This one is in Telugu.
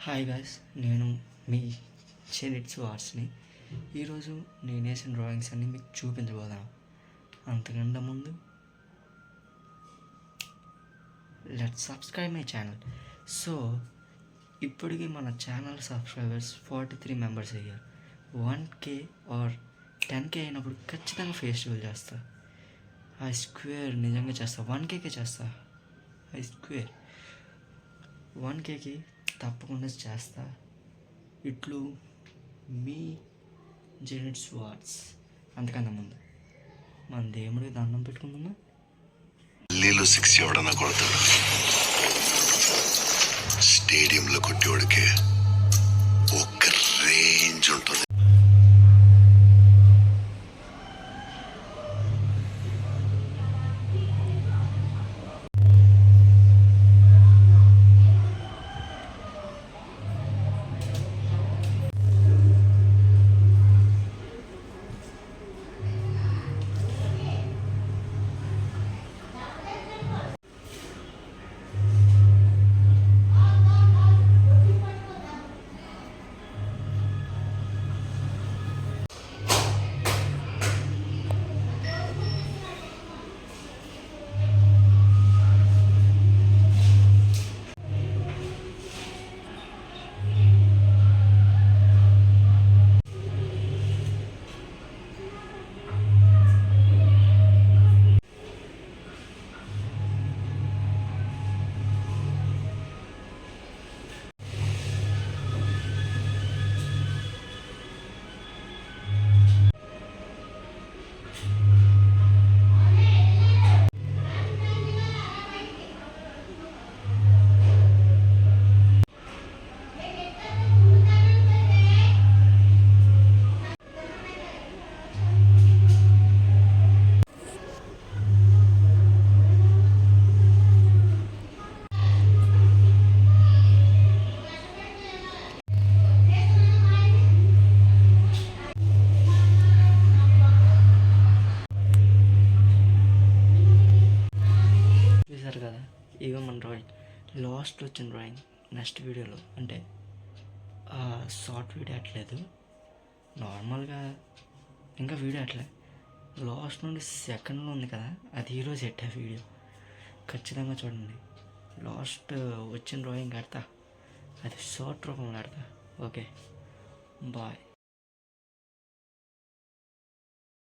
హాయ్ గాయ్స్, నేను మీ చెనిట్స్ వార్స్ని. ఈరోజు నేను వేసిన డ్రాయింగ్స్ అన్నీ మీకు చూపించబోదాను. అంతకంటే ముందు let's subscribe my channel. So ఇప్పటికీ మన ఛానల్ సబ్స్క్రైబర్స్ 43 మెంబర్స్ అయ్యారు. 1K ఆర్ 10K అయినప్పుడు ఖచ్చితంగా ఫెస్టివల్ చేస్తా. ఐ స్క్వేర్ నిజంగా చేస్తా. 1Kకే చేస్తా. ఐ స్క్వేర్ 1Kకి తప్పకుండా చేస్తా. ఇట్లు మీ జెనిట్స్ వార్డ్స్. అంతకన్నా ముందు మన దేవుడికి దండం పెట్టుకుందామా. ఢిల్లీలో 6 ఎవడన్నా కొడతాడు, స్టేడియంలో కొట్టేవాడికి ఒక రేంజ్ ఉంటుంది. చూసారు కదా, ఇవి మన డ్రాయింగ్. లాస్ట్ వచ్చిన డ్రాయింగ్ నెక్స్ట్ వీడియోలో, అంటే షార్ట్ వీడియో అట్లేదు, నార్మల్గా ఇంకా వీడియో అట్లే లాస్ట్ నుండి సెకండ్లో ఉంది కదా, అది ఈరోజు ఎట్టా వీడియో. ఖచ్చితంగా చూడండి. లాస్ట్ వచ్చిన డ్రాయింగ్ కడతా, అది షార్ట్ రూపంలో కడతా. Okay, bye.